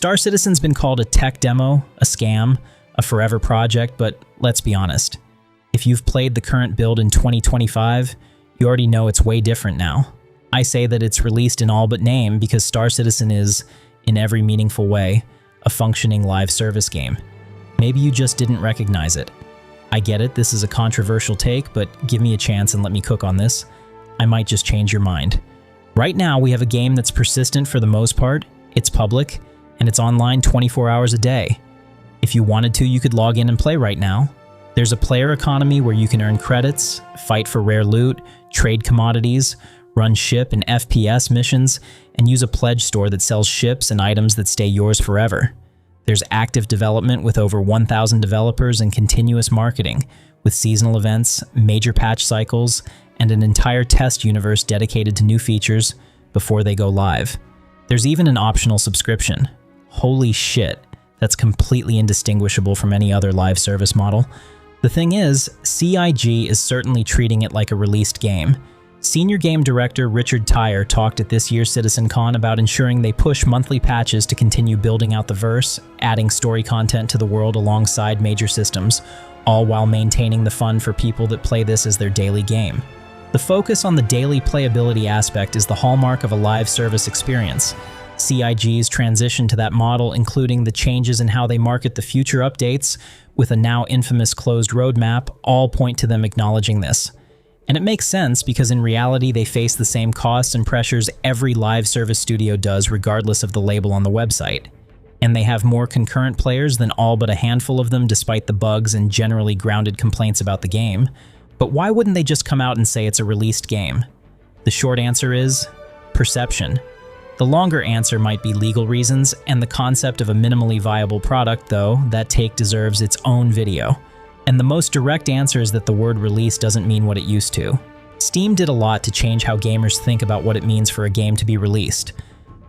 Star Citizen's been called a tech demo, a scam, a forever project, but let's be honest. If you've played the current build in 2025, you already know it's way different now. I say that it's released in all but name because Star Citizen is, in every meaningful way, a functioning live service game. Maybe you just didn't recognize it. I get it, this is a controversial take, but give me a chance and let me cook on this. I might just change your mind. Right now, we have a game that's persistent for the most part, it's public, and it's online 24 hours a day. If you wanted to, you could log in and play right now. There's a player economy where you can earn credits, fight for rare loot, trade commodities, run ship and FPS missions, and use a pledge store that sells ships and items that stay yours forever. There's active development with over 1,000 developers and continuous marketing, with seasonal events, major patch cycles, and an entire test universe dedicated to new features before they go live. There's even an optional subscription. Holy shit, that's completely indistinguishable from any other live service model. The thing is, CIG is certainly treating it like a released game. Senior Game Director Richard Tyre talked at this year's CitizenCon about ensuring they push monthly patches to continue building out the verse, adding story content to the world alongside major systems, all while maintaining the fun for people that play this as their daily game. The focus on the daily playability aspect is the hallmark of a live service experience. CIG's transition to that model, including the changes in how they market the future updates, with a now infamous closed roadmap, all point to them acknowledging this. And it makes sense because in reality they face the same costs and pressures every live service studio does regardless of the label on the website. And they have more concurrent players than all but a handful of them despite the bugs and generally grounded complaints about the game. But why wouldn't they just come out and say it's a released game? The short answer is perception. The longer answer might be legal reasons, and the concept of a minimally viable product, though, that take deserves its own video. And the most direct answer is that the word release doesn't mean what it used to. Steam did a lot to change how gamers think about what it means for a game to be released.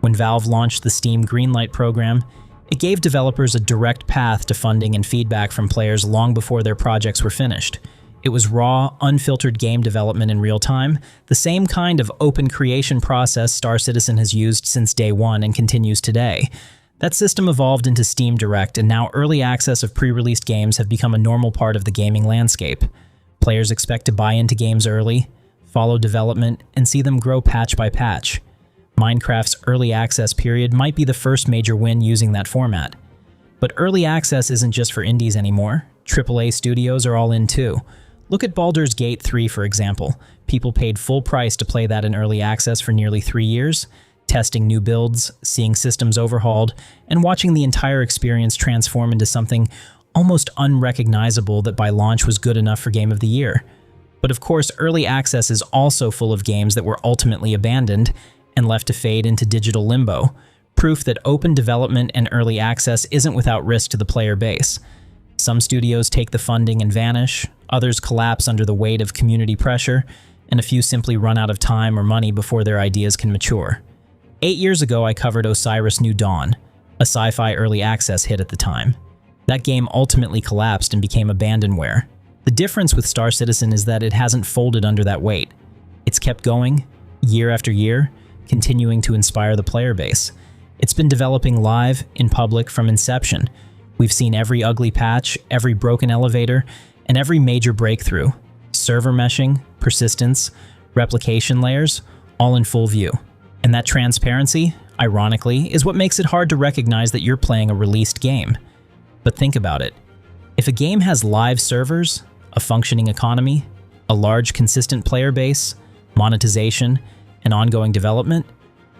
When Valve launched the Steam Greenlight program, it gave developers a direct path to funding and feedback from players long before their projects were finished. It was raw, unfiltered game development in real time, the same kind of open creation process Star Citizen has used since day one and continues today. That system evolved into Steam Direct, and now early access of pre-released games have become a normal part of the gaming landscape. Players expect to buy into games early, follow development, and see them grow patch by patch. Minecraft's early access period might be the first major win using that format. But early access isn't just for indies anymore. AAA studios are all in too. Look at Baldur's Gate 3, for example. People paid full price to play that in early access for nearly 3 years, testing new builds, seeing systems overhauled, and watching the entire experience transform into something almost unrecognizable that by launch was good enough for Game of the Year. But of course, early access is also full of games that were ultimately abandoned and left to fade into digital limbo, proof that open development and early access isn't without risk to the player base. Some studios take the funding and vanish, others collapse under the weight of community pressure, and a few simply run out of time or money before their ideas can mature. 8 years ago, I covered Osiris New Dawn, a sci-fi early access hit at the time. That game ultimately collapsed and became abandonware. The difference with Star Citizen is that it hasn't folded under that weight. It's kept going, year after year, continuing to inspire the player base. It's been developing live, in public, from inception. We've seen every ugly patch, every broken elevator, and every major breakthrough. Server meshing, persistence, replication layers, all in full view. And that transparency, ironically, is what makes it hard to recognize that you're playing a released game. But think about it. If a game has live servers, a functioning economy, a large consistent player base, monetization, and ongoing development,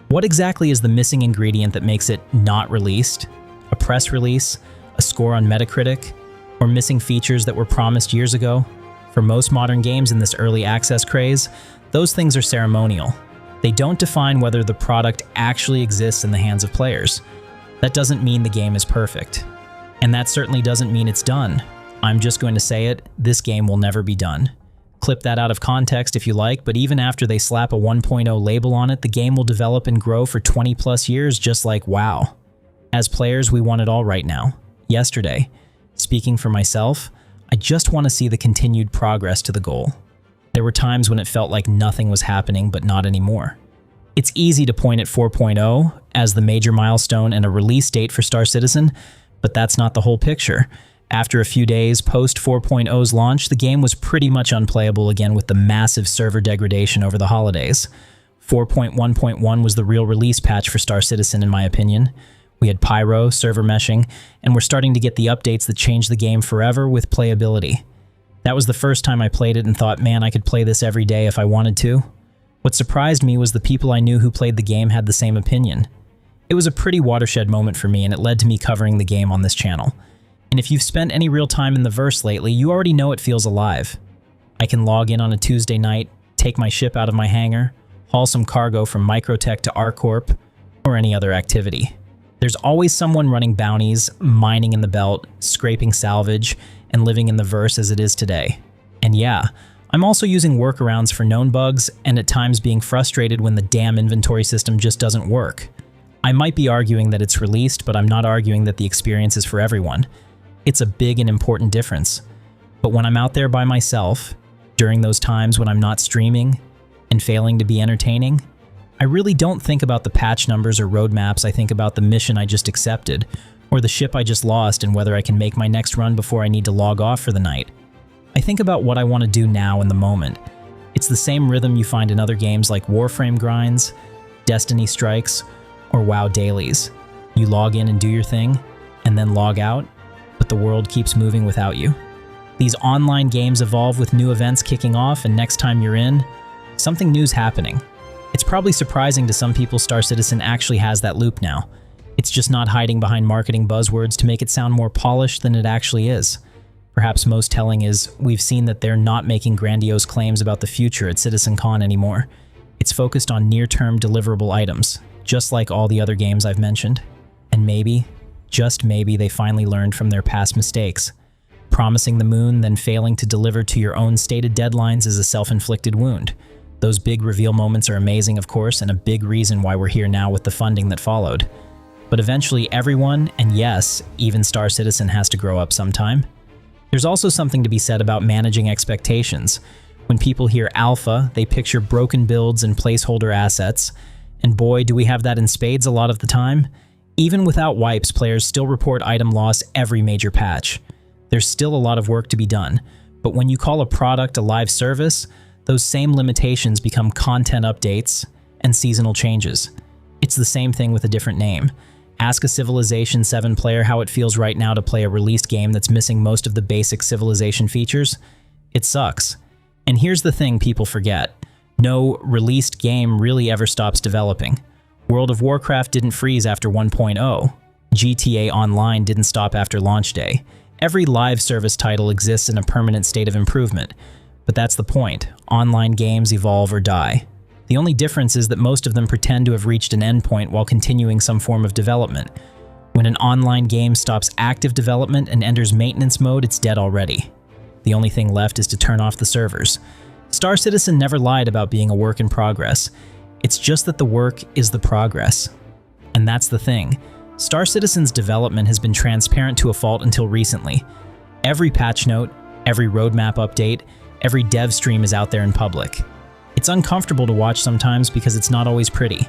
what exactly is the missing ingredient that makes it not released? A press release? A score on Metacritic? Or missing features that were promised years ago? For most modern games in this early access craze, those things are ceremonial. They don't define whether the product actually exists in the hands of players. That doesn't mean the game is perfect. And that certainly doesn't mean it's done. I'm just going to say it, this game will never be done. Clip that out of context if you like, but even after they slap a 1.0 label on it, the game will develop and grow for 20 plus years just like WoW. As players, we want it all right now. Yesterday. Speaking for myself, I just want to see the continued progress to the goal. There were times when it felt like nothing was happening, but not anymore. It's easy to point at 4.0 as the major milestone and a release date for Star Citizen, but that's not the whole picture. After a few days post 4.0's launch, the game was pretty much unplayable again with the massive server degradation over the holidays. 4.1.1 was the real release patch for Star Citizen in my opinion. We had pyro, server meshing, and we're starting to get the updates that changed the game forever with playability. That was the first time I played it and thought, man, I could play this every day if I wanted to. What surprised me was the people I knew who played the game had the same opinion. It was a pretty watershed moment for me, and it led to me covering the game on this channel. And if you've spent any real time in the verse lately, you already know it feels alive. I can log in on a Tuesday night, take my ship out of my hangar, haul some cargo from Microtech to ArcCorp, or any other activity. There's always someone running bounties, mining in the belt, scraping salvage, and living in the verse as it is today. And yeah, I'm also using workarounds for known bugs and at times being frustrated when the damn inventory system just doesn't work. I might be arguing that it's released, but I'm not arguing that the experience is for everyone. It's a big and important difference. But when I'm out there by myself, during those times when I'm not streaming and failing to be entertaining, I really don't think about the patch numbers or roadmaps. I think about the mission I just accepted, or the ship I just lost and whether I can make my next run before I need to log off for the night. I think about what I want to do now in the moment. It's the same rhythm you find in other games like Warframe grinds, Destiny strikes, or WoW dailies. You log in and do your thing, and then log out, but the world keeps moving without you. These online games evolve with new events kicking off, and next time you're in, something new's happening. It's probably surprising to some people Star Citizen actually has that loop now. It's just not hiding behind marketing buzzwords to make it sound more polished than it actually is. Perhaps most telling is we've seen that they're not making grandiose claims about the future at CitizenCon anymore. It's focused on near-term deliverable items, just like all the other games I've mentioned. And maybe, just maybe, they finally learned from their past mistakes. Promising the moon, then failing to deliver to your own stated deadlines is a self-inflicted wound. Those big reveal moments are amazing, of course, and a big reason why we're here now with the funding that followed. But eventually everyone, and yes, even Star Citizen has to grow up sometime. There's also something to be said about managing expectations. When people hear alpha, they picture broken builds and placeholder assets, and boy, do we have that in spades a lot of the time. Even without wipes, players still report item loss every major patch. There's still a lot of work to be done, but when you call a product a live service, those same limitations become content updates and seasonal changes. It's the same thing with a different name. Ask a Civilization 7 player how it feels right now to play a released game that's missing most of the basic Civilization features. It sucks. And here's the thing people forget. No released game really ever stops developing. World of Warcraft didn't freeze after 1.0. GTA Online didn't stop after launch day. Every live service title exists in a permanent state of improvement. But that's the point. Online games evolve or die. The only difference is that most of them pretend to have reached an endpoint while continuing some form of development. When an online game stops active development and enters maintenance mode, it's dead already. The only thing left is to turn off the servers. Star Citizen never lied about being a work in progress. It's just that the work is the progress. And that's the thing. Star Citizen's development has been transparent to a fault until recently. Every patch note, every roadmap update, every dev stream is out there in public. It's uncomfortable to watch sometimes because it's not always pretty.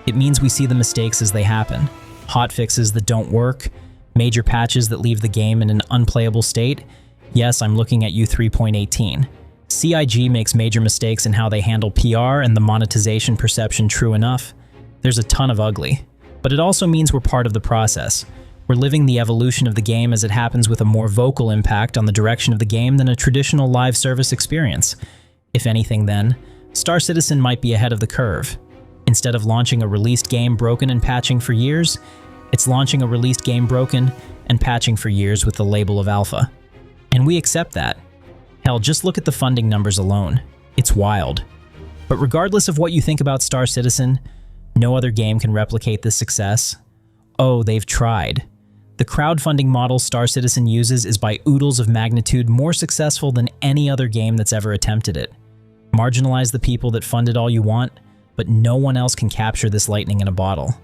It means we see the mistakes as they happen. Hotfixes that don't work, major patches that leave the game in an unplayable state. Yes, I'm looking at you 3.18. CIG makes major mistakes in how they handle PR and the monetization perception true enough. There's a ton of ugly. But it also means we're part of the process. We're living the evolution of the game as it happens with a more vocal impact on the direction of the game than a traditional live service experience. If anything then, Star Citizen might be ahead of the curve. Instead of launching a released game broken and patching for years, it's launching a released game broken and patching for years with the label of alpha. And we accept that. Hell, just look at the funding numbers alone. It's wild. But regardless of what you think about Star Citizen, no other game can replicate this success. Oh, they've tried. The crowdfunding model Star Citizen uses is by oodles of magnitude more successful than any other game that's ever attempted it. Marginalize the people that fund it all you want, but no one else can capture this lightning in a bottle.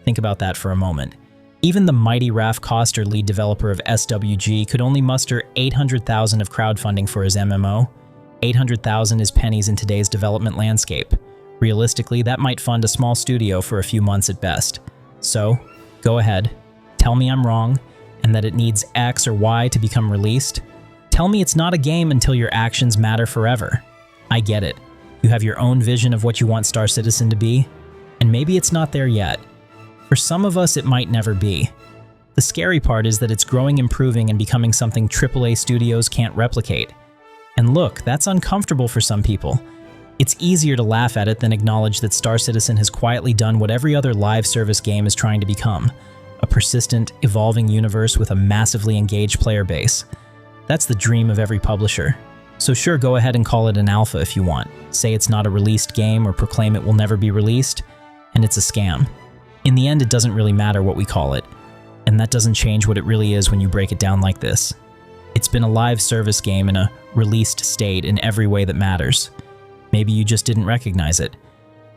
Think about that for a moment. Even the mighty Raf Koster, lead developer of SWG, could only muster $800,000 of crowdfunding for his MMO. $800,000 is pennies in today's development landscape. Realistically, that might fund a small studio for a few months at best. So, go ahead, tell me I'm wrong, and that it needs X or Y to become released. Tell me it's not a game until your actions matter forever. I get it. You have your own vision of what you want Star Citizen to be, and maybe it's not there yet. For some of us, it might never be. The scary part is that it's growing, improving, and becoming something AAA studios can't replicate. And look, that's uncomfortable for some people. It's easier to laugh at it than acknowledge that Star Citizen has quietly done what every other live service game is trying to become: a persistent, evolving universe with a massively engaged player base. That's the dream of every publisher. So sure, go ahead and call it an alpha if you want. Say it's not a released game or proclaim it will never be released, and it's a scam. In the end, it doesn't really matter what we call it, and that doesn't change what it really is when you break it down like this. It's been a live service game in a released state in every way that matters. Maybe you just didn't recognize it.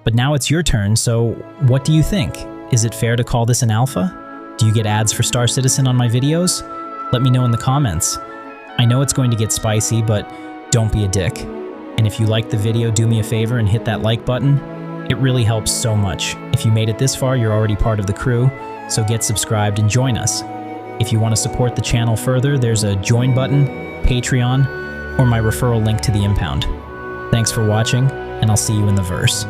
But now it's your turn, so what do you think? Is it fair to call this an alpha? Do you get ads for Star Citizen on my videos? Let me know in the comments. I know it's going to get spicy, but don't be a dick. And if you liked the video, do me a favor and hit that like button. It really helps so much. If you made it this far, you're already part of the crew, so get subscribed and join us. If you want to support the channel further, there's a join button, Patreon, or my referral link to the Impound. Thanks for watching, and I'll see you in the verse.